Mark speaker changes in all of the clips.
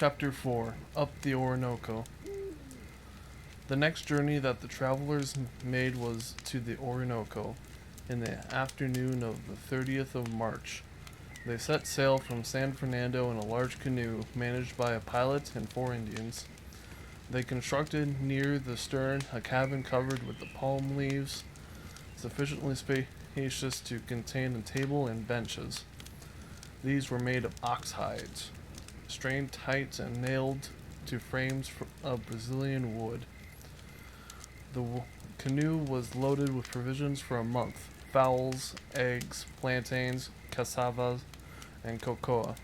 Speaker 1: Chapter 4 Up the Orinoco. The next journey that the travelers made was to the Orinoco. In the afternoon of the 30th of March, they set sail from San Fernando in a large canoe managed by a pilot and 4 Indians. They constructed near the stern a cabin covered with the palm leaves, sufficiently spacious to contain a table and benches. These were made of ox hides, strained tight and nailed to frames of Brazilian wood. The canoe was loaded with provisions for a month: fowls, eggs, plantains, cassavas, and cocoa.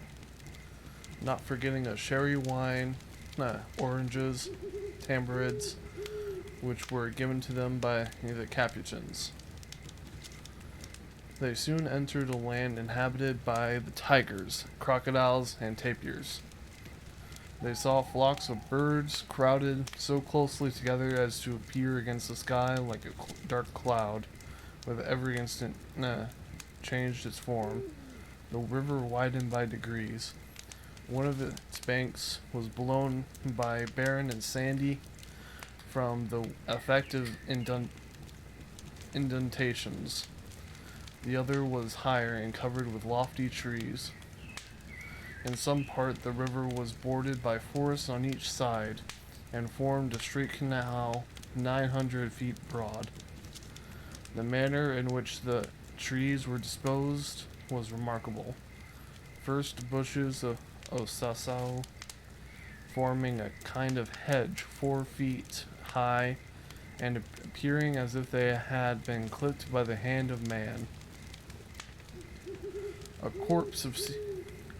Speaker 1: Not forgetting a sherry wine, oranges, tamarids, which were given to them by the Capuchins. They soon entered a land inhabited by the tigers, crocodiles, and tapirs. They saw flocks of birds crowded so closely together as to appear against the sky like a dark cloud, with every instant changed its form. The river widened by degrees. One of its banks was blown by barren and sandy from the effect of indentations. The other was higher and covered with lofty trees. In some part, the river was bordered by forests on each side, and formed a straight canal 900 feet broad. The manner in which the trees were disposed was remarkable. First, bushes of sasau, forming a kind of hedge 4 feet high, and appearing as if they had been clipped by the hand of man. A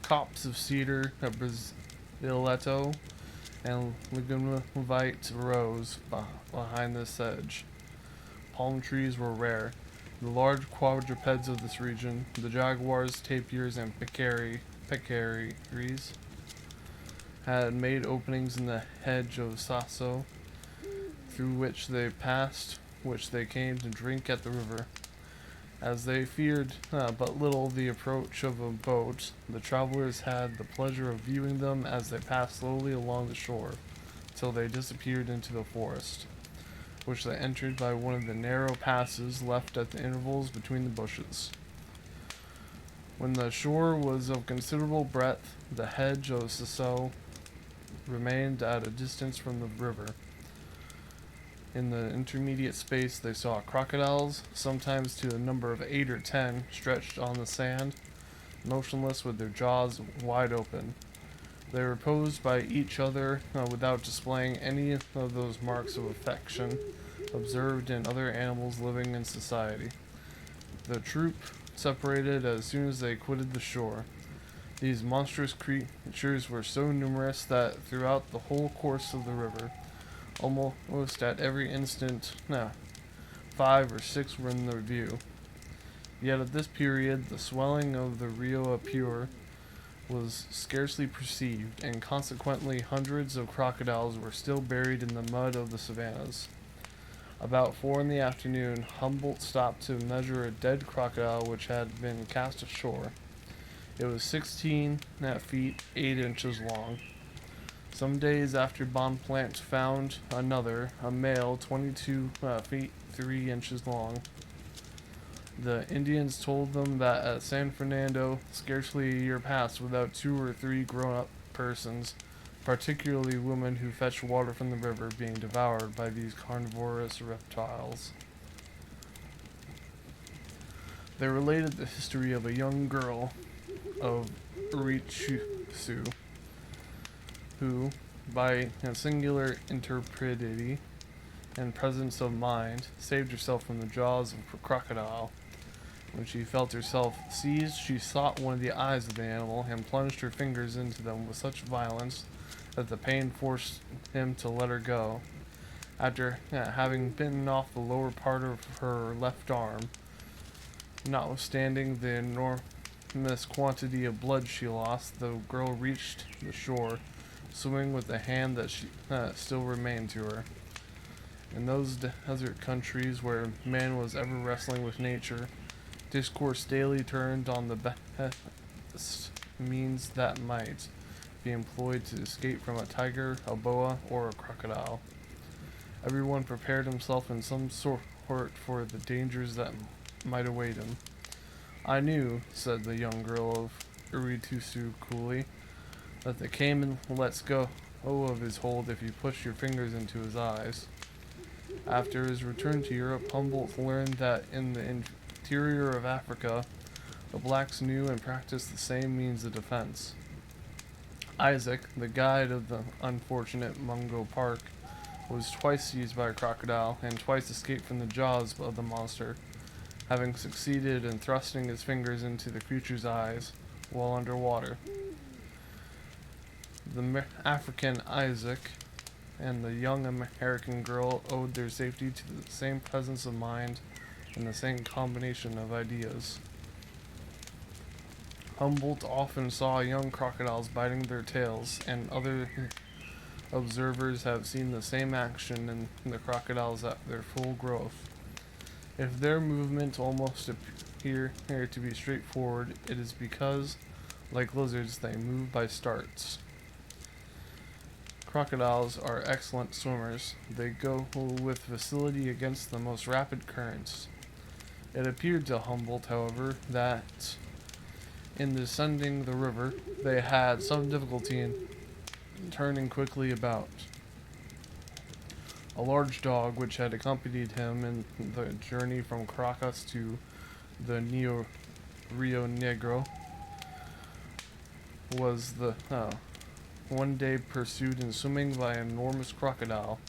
Speaker 1: copse of cedar, a braziletto, and ligulite rose behind this hedge. Palm trees were rare. The large quadrupeds of this region, the jaguars, tapirs, and peccaries, had made openings in the hedge of sasso, through which they passed, which they came to drink at the river. As they feared but little the approach of a boat, the travelers had the pleasure of viewing them as they passed slowly along the shore, till they disappeared into the forest, which they entered by one of the narrow passes left at the intervals between the bushes. When the shore was of considerable breadth, the hedge of sasso remained at a distance from the river. In the intermediate space they saw crocodiles, sometimes to the number of 8 or 10, stretched on the sand, motionless with their jaws wide open. They reposed by each other without displaying any of those marks of affection observed in other animals living in society. The troop separated as soon as they quitted the shore. These monstrous creatures were so numerous that throughout the whole course of the river, almost at every instant, 5 or 6 were in the view. Yet at this period the swelling of the Rio Apure was scarcely perceived, and consequently hundreds of crocodiles were still buried in the mud of the savannas. About 4 in the afternoon, Humboldt stopped to measure a dead crocodile which had been cast ashore. It was 16 feet 8 inches long. Some days after Bonpland found another, a male, 22 feet 3 inches long. The Indians told them that at San Fernando, scarcely a year passed without 2 or 3 grown-up persons, particularly women who fetched water from the river, being devoured by these carnivorous reptiles. They related the history of a young girl of Urichusu, who, by a singular intrepidity and presence of mind, saved herself from the jaws of a crocodile. When she felt herself seized, she sought one of the eyes of the animal, and plunged her fingers into them with such violence that the pain forced him to let her go. After having bitten off the lower part of her left arm, notwithstanding the enormous quantity of blood she lost, the girl reached the shore, swimming with the hand that still remained to her. In those desert countries where man was ever wrestling with nature, discourse daily turned on the best means that might be employed to escape from a tiger, a boa, or a crocodile. Everyone prepared himself in some sort for the dangers that might await him. "I knew," said the young girl of Uritusu coolly, "that the caiman lets go of his hold if you push your fingers into his eyes." After his return to Europe, Humboldt learned that in the interior of Africa, the blacks knew and practiced the same means of defense. Isaac, the guide of the unfortunate Mungo Park, was twice seized by a crocodile and twice escaped from the jaws of the monster, having succeeded in thrusting his fingers into the creature's eyes while underwater. The African Isaac and the young American girl owed their safety to the same presence of mind and the same combination of ideas. Humboldt often saw young crocodiles biting their tails, and other observers have seen the same action in the crocodiles at their full growth. If their movements almost appear to be straightforward, it is because, like lizards, they move by starts. Crocodiles are excellent swimmers. They go with facility against the most rapid currents. It appeared to Humboldt, however, that in descending the river, they had some difficulty in turning quickly about. A large dog, which had accompanied him in the journey from Caracas to the Rio Negro, was one day pursued and swimming by an enormous crocodile.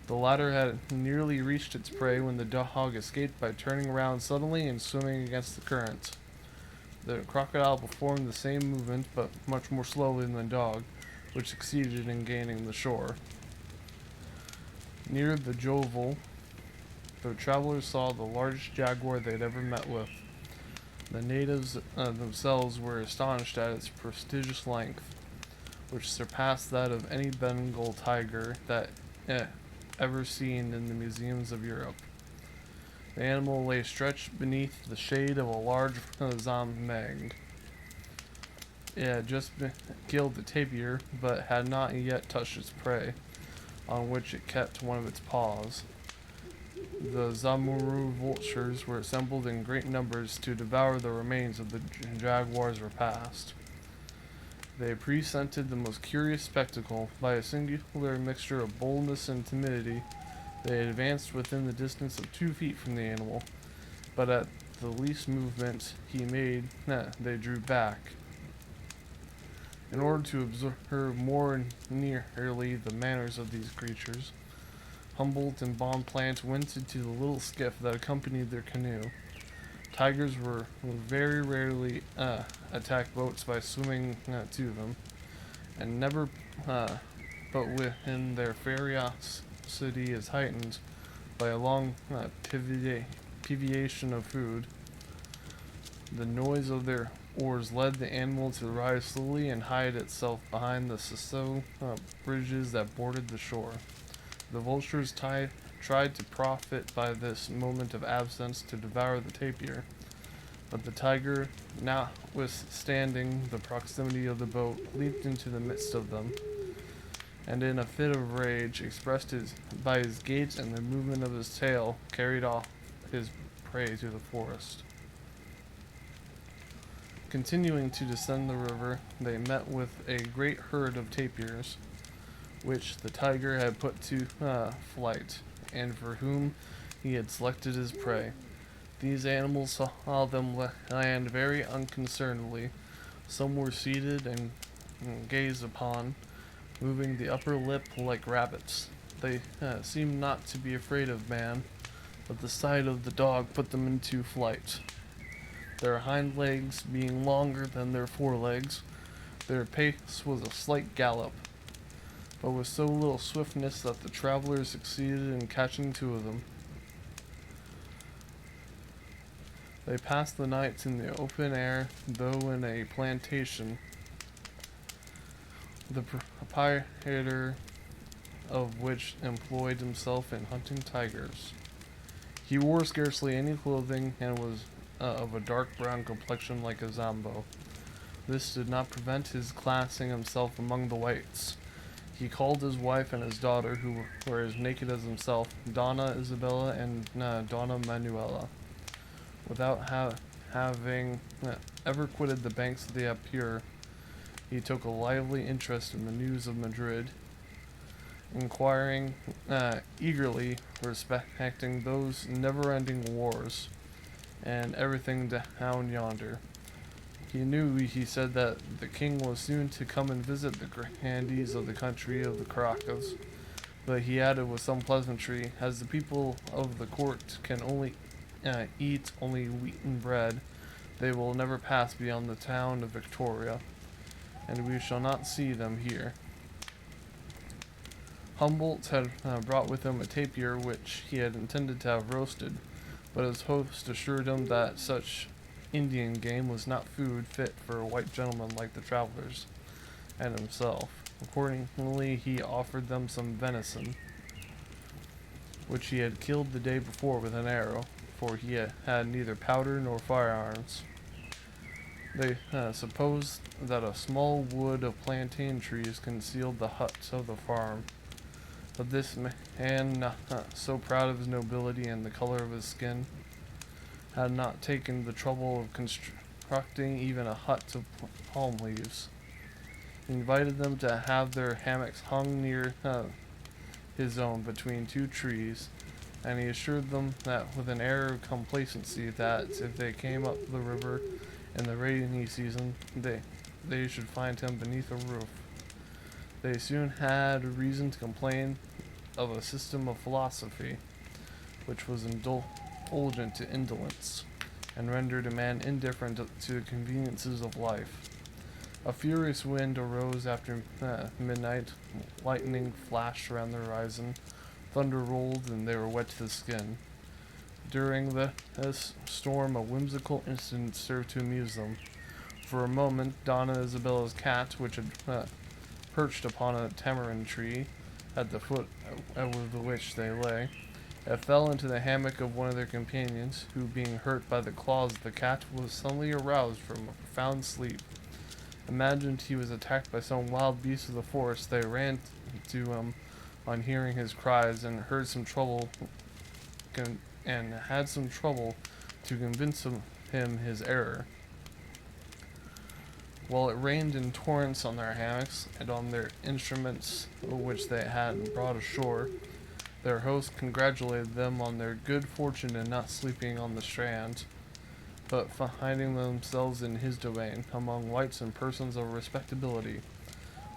Speaker 1: The latter had nearly reached its prey when the dog escaped by turning around suddenly and swimming against the current. The crocodile performed the same movement, but much more slowly than the dog, which succeeded in gaining the shore. Near the Jovel, the travelers saw the largest jaguar they had ever met with. The natives themselves were astonished at its prodigious length, which surpassed that of any Bengal tiger that ever seen in the museums of Europe. The animal lay stretched beneath the shade of a large zambang. It had just killed the tapir, but had not yet touched its prey, on which it kept one of its paws. The zamuru vultures were assembled in great numbers to devour the remains of the jaguar's repast. They presented the most curious spectacle. By a singular mixture of boldness and timidity, they advanced within the distance of 2 feet from the animal, but at the least movement he made, they drew back. In order to observe more nearly the manners of these creatures, Humboldt and Bonpland went into the little skiff that accompanied their canoe. Tigers were very rarely attack boats by swimming to them, and never, but when their ferocity is heightened by a long privation of food. The noise of their oars led the animal to rise slowly and hide itself behind the sasso bridges that bordered the shore. The vultures tried to profit by this moment of absence to devour the tapir, but the tiger, notwithstanding the proximity of the boat, leaped into the midst of them, and in a fit of rage, expressed by his gait and the movement of his tail, carried off his prey to the forest. Continuing to descend the river, they met with a great herd of tapirs, which the tiger had put to flight, and for whom he had selected his prey. These animals saw them land very unconcernedly. Some were seated and gazed upon, moving the upper lip like rabbits. They seemed not to be afraid of man, but the sight of the dog put them into flight. Their hind legs being longer than their forelegs, their pace was a slight gallop, but with so little swiftness that the travelers succeeded in catching 2 of them. They passed the nights in the open air, though in a plantation, the proprietor of which employed himself in hunting tigers. He wore scarcely any clothing and was of a dark brown complexion like a Zambo. this did not prevent his classing himself among the whites. He called his wife and his daughter, who were as naked as himself, Donna Isabella and Donna Manuela. Without having ever quitted the banks of the Apure, he took a lively interest in the news of Madrid, inquiring eagerly respecting those never-ending wars and everything down yonder. He knew, he said, that the king was soon to come and visit the grandees of the country of the Caracas, but he added with some pleasantry, as the people of the court can only eat only wheaten bread, they will never pass beyond the town of Victoria, and we shall not see them here. Humboldt had brought with him a tapir which he had intended to have roasted, but his host assured him that such Indian game was not food fit for a white gentleman like the travelers and himself. Accordingly, he offered them some venison, which he had killed the day before with an arrow, for he had neither powder nor firearms. They supposed that a small wood of plantain trees concealed the huts of the farm. But this man, so proud of his nobility and the color of his skin, had not taken the trouble of constructing even a hut of palm leaves. He invited them to have their hammocks hung near his own between two trees, and he assured them that with an air of complacency that if they came up the river in the rainy season, they should find him beneath a roof. They soon had reason to complain of a system of philosophy which was indulgent to indolence, and rendered a man indifferent to the conveniences of life. A furious wind arose after midnight, lightning flashed around the horizon, thunder rolled, and they were wet to the skin. During this storm, a whimsical incident served to amuse them. For a moment, Donna Isabella's cat, which had perched upon a tamarind tree at the foot of which they lay, it fell into the hammock of one of their companions, who, being hurt by the claws of the cat, was suddenly aroused from a profound sleep. Imagined he was attacked by some wild beast of the forest, they ran to him on hearing his cries, and had some trouble to convince him his error. While it rained in torrents on their hammocks and on their instruments which they had brought ashore, their host congratulated them on their good fortune in not sleeping on the strand, but finding themselves in his domain, among whites and persons of respectability.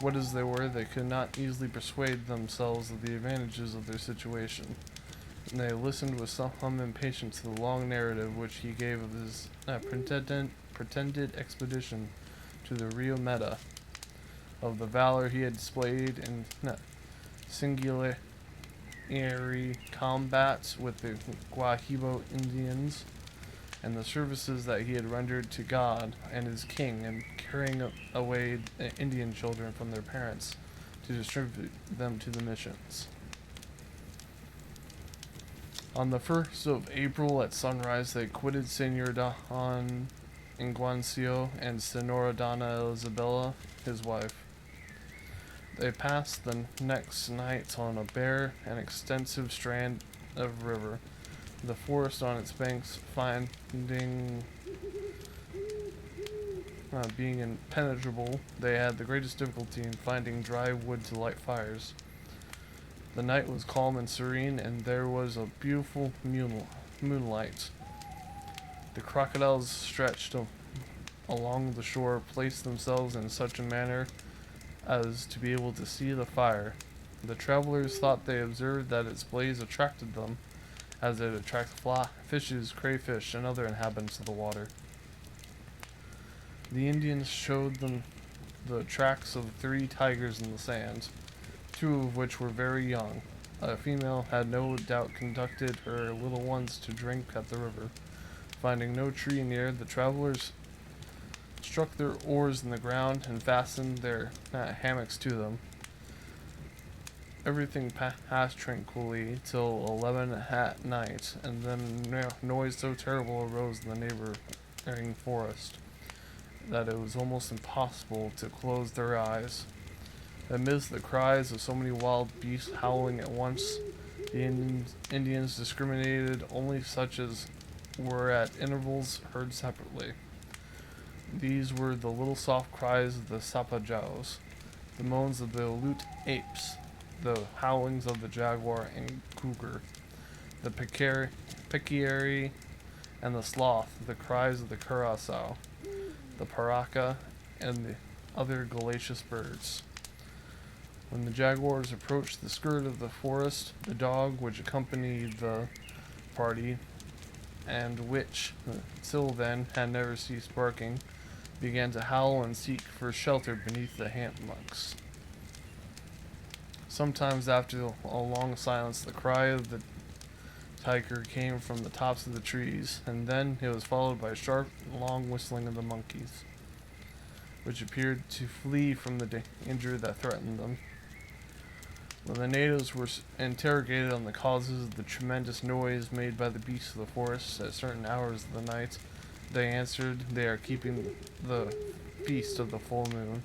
Speaker 1: What as they were, they could not easily persuade themselves of the advantages of their situation, and they listened with some impatience to the long narrative which he gave of his pretended expedition to the Rio Meta, of the valor he had displayed in singular combats with the Guahibo Indians, and the services that he had rendered to God and his king in carrying away Indian children from their parents to distribute them to the missions. On the 1st of April at sunrise, they quitted Senor Don Inguancio and Senora Donna Isabella, his wife. They passed the next night on a bare and extensive strand of river, the forest on its banks being impenetrable. They had the greatest difficulty in finding dry wood to light fires. The night was calm and serene, and there was a beautiful moonlight. The crocodiles stretched along the shore placed themselves in such a manner as to be able to see the fire. The travelers thought they observed that its blaze attracted them, as it attracts fishes, crayfish, and other inhabitants of the water. The Indians showed them the tracks of 3 tigers in the sand, 2 of which were very young. A female had no doubt conducted her little ones to drink at the river. Finding no tree near, the travelers struck their oars in the ground and fastened their hammocks to them. Everything passed tranquilly till 11 at night, and then a noise so terrible arose in the neighboring forest. that it was almost impossible to close their eyes. Amidst the cries of so many wild beasts howling at once, the Indians discriminated only such as were at intervals heard separately. These were the little soft cries of the sapajaos, the moans of the Aleut apes, the howlings of the jaguar and cougar, the peccary and the sloth, the cries of the curassow, the paraca, and the other gallacious birds. When the jaguars approached the skirt of the forest, the dog which accompanied the party, and which, till then, had never ceased barking, began to howl and seek for shelter beneath the hammocks. Sometimes after a long silence, the cry of the tiger came from the tops of the trees, and then it was followed by a sharp, long whistling of the monkeys, which appeared to flee from the danger that threatened them. When the natives were interrogated on the causes of the tremendous noise made by the beasts of the forest at certain hours of the night, they answered, "They are keeping the feast of the full moon."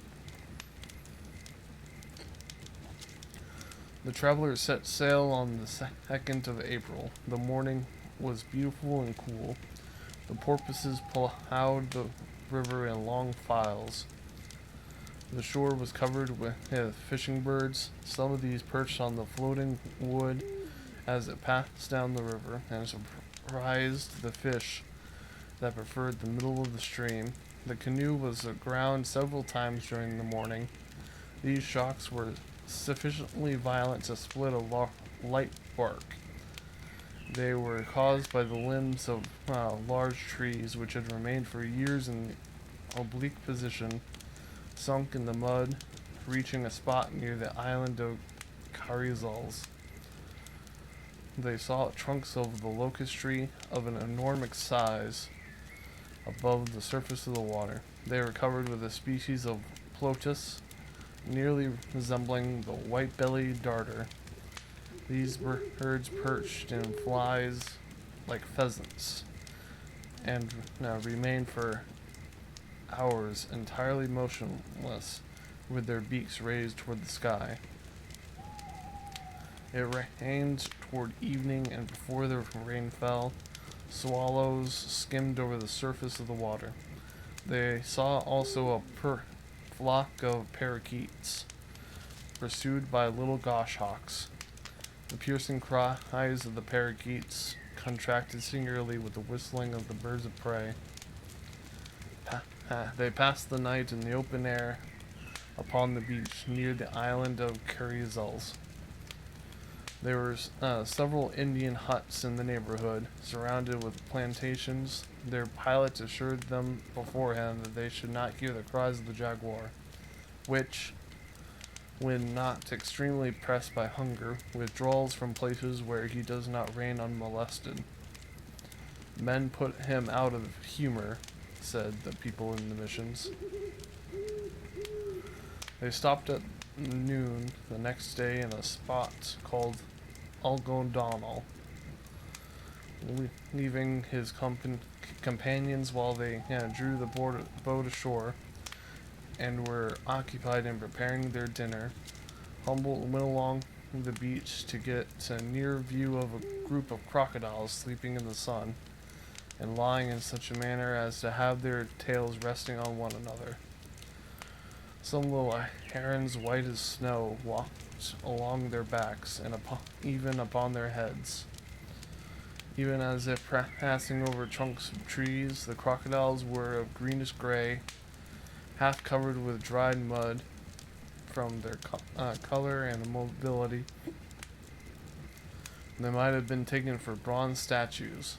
Speaker 1: The travelers set sail on the 2nd of April. The morning was beautiful and cool. The porpoises plowed the river in long files. The shore was covered with fishing birds. Some of these perched on the floating wood as it passed down the river, and surprised the fish that preferred the middle of the stream. The canoe was aground several times during the morning. These shocks were sufficiently violent to split a light bark. They were caused by the limbs of large trees which had remained for years in oblique position, sunk in the mud, reaching a spot near the island of Carizals. They saw trunks of the locust tree of an enormous size above the surface of the water. They were covered with a species of plotus, nearly resembling the white-bellied darter. These birds perched in flies like pheasants, and remained for hours entirely motionless, with their beaks raised toward the sky. It rained toward evening, and before the rain fell, swallows skimmed over the surface of the water. They saw also a flock of parakeets, pursued by little goshawks. The piercing cries of the parakeets contrasted singularly with the whistling of the birds of prey. They passed the night in the open air upon the beach near the island of Carizals. There were several Indian huts in the neighborhood, surrounded with plantations. Their pilots assured them beforehand that they should not hear the cries of the jaguar, which, when not extremely pressed by hunger, withdraws from places where he does not reign unmolested. Men put him out of humor, said the people in the missions. They stopped at noon the next day in a spot called Algodonal, leaving his companions while they drew the boat ashore and were occupied in preparing their dinner. Humboldt went along the beach to get a near view of a group of crocodiles sleeping in the sun and lying in such a manner as to have their tails resting on one another. Some little herons, white as snow, walked along their backs and even upon their heads. Even as if passing over trunks of trees, the crocodiles were of greenish gray, half covered with dried mud from their color and mobility. They might have been taken for bronze statues.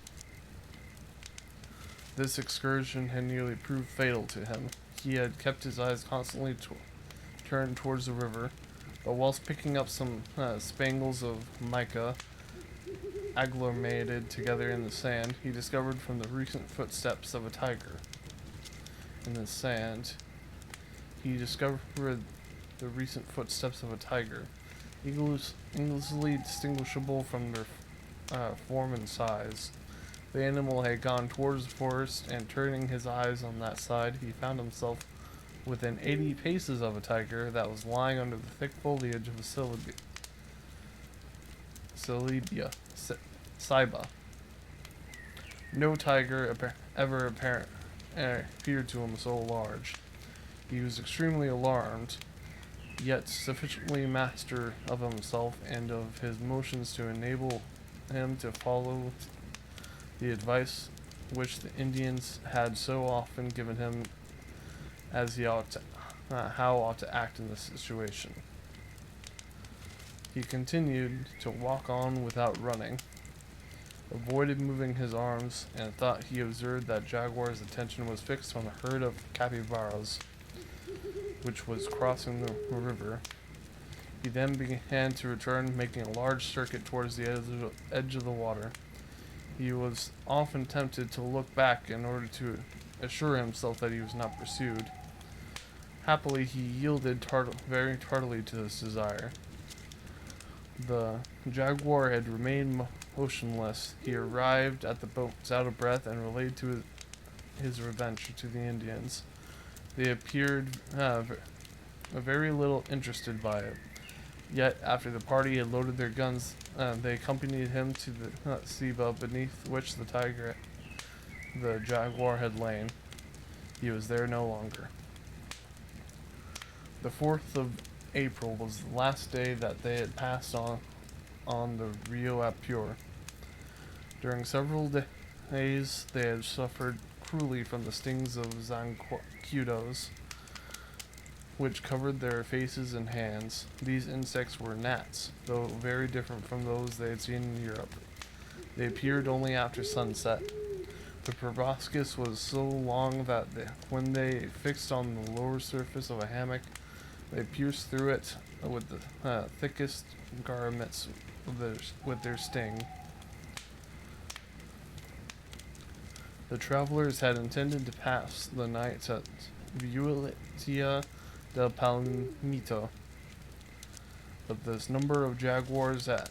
Speaker 1: This excursion had nearly proved fatal to him. He had kept his eyes constantly turned towards the river, but whilst picking up some spangles of mica agglomerated together in the sand, he discovered from the recent footsteps of a tiger. In the sand, he discovered the recent footsteps of a tiger, easily distinguishable from their form and size. The animal had gone towards the forest, and turning his eyes on that side, he found himself within 80 paces of a tiger that was lying under the thick foliage of a ceiba. No tiger ever appeared to him so large. He was extremely alarmed, yet sufficiently master of himself and of his motions to enable him to follow the advice which the Indians had so often given him as he how ought to act in this situation. He continued to walk on without running, avoided moving his arms, and thought he observed that Jaguar's attention was fixed on a herd of capybaras, which was crossing the river. He then began to return, making a large circuit towards the edge of the water. He was often tempted to look back in order to assure himself that he was not pursued. Happily, he yielded very tardily to this desire. The jaguar had remained motionless. He arrived at the boats out of breath and related to his revenge to the Indians. They appeared very little interested by it. Yet, after the party had loaded their guns, they accompanied him to the ceiba beneath which the jaguar had lain. He was there no longer. The 4th of April was the last day that they had passed on the Rio Apure. During several days, they had suffered cruelly from the stings of zancudos, which covered their faces and hands. These insects were gnats, though very different from those they had seen in Europe. They appeared only after sunset. The proboscis was so long that when they fixed on the lower surface of a hammock, they pierced through it with the thickest garments with their sting. The travelers had intended to pass the night at Villeta del Palmito, but this number of jaguars at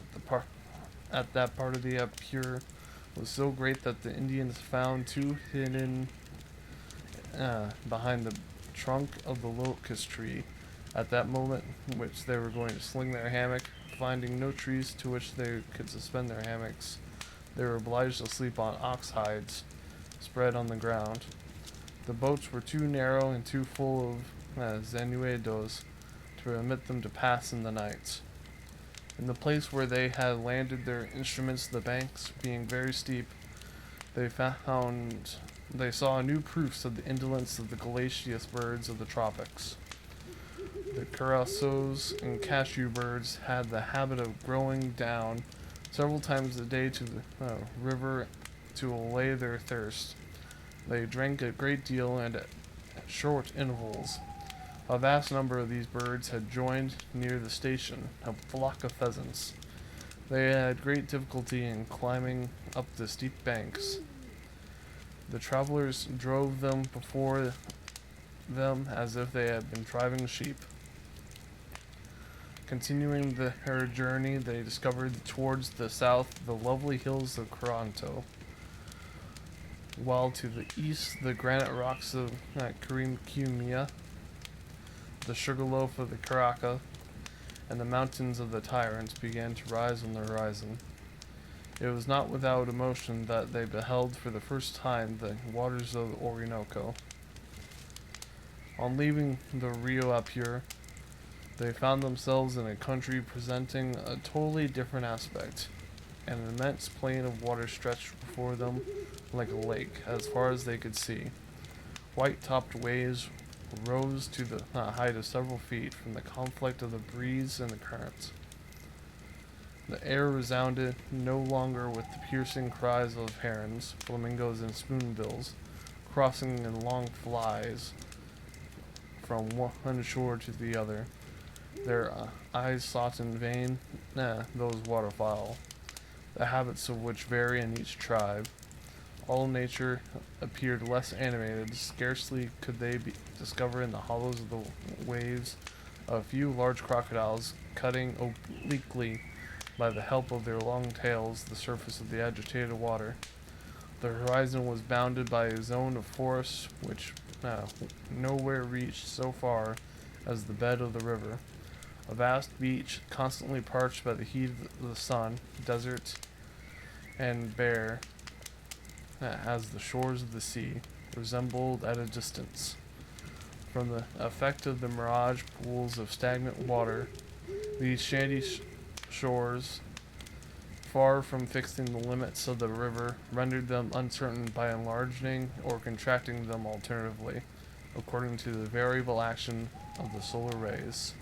Speaker 1: that part of the Apure was so great that the Indians found two hidden behind the trunk of the locust tree. At that moment in which they were going to sling their hammock, finding no trees to which they could suspend their hammocks, they were obliged to sleep on ox hides spread on the ground. The boats were too narrow and too full of zanuedos to permit them to pass in the night. In the place where they had landed their instruments, the banks being very steep, they saw new proofs of the indolence of the galaceous birds of the tropics. The curassows and cashew birds had the habit of going down several times a day to the river to allay their thirst. They drank a great deal and at short intervals. A vast number of these birds had joined near the station, a flock of pheasants. They had great difficulty in climbing up the steep banks. The travelers drove them before them as if they had been driving sheep. Continuing their journey, they discovered towards the south the lovely hills of Coronto, while to the east the granite rocks of Cumia, the sugarloaf of the Caraca, and the mountains of the Tyrants began to rise on the horizon. It was not without emotion that they beheld for the first time the waters of the Orinoco. On leaving the Rio Apure, they found themselves in a country presenting a totally different aspect. An immense plain of water stretched before them like a lake, as far as they could see. White-topped waves rose to the height of several feet from the conflict of the breeze and the currents. The air resounded no longer with the piercing cries of herons, flamingos, and spoonbills, crossing in long flies from one shore to the other. Their eyes sought in vain those waterfowl, the habits of which vary in each tribe. All nature appeared less animated. Scarcely could they discover in the hollows of the waves a few large crocodiles cutting obliquely by the help of their long tails the surface of the agitated water. The horizon was bounded by a zone of forest which nowhere reached so far as the bed of the river. A vast beach, constantly parched by the heat of the sun, desert and bare as the shores of the sea, resembled at a distance. From the effect of the mirage pools of stagnant water, these shanty shores, far from fixing the limits of the river, rendered them uncertain by enlarging or contracting them alternatively, according to the variable action of the solar rays.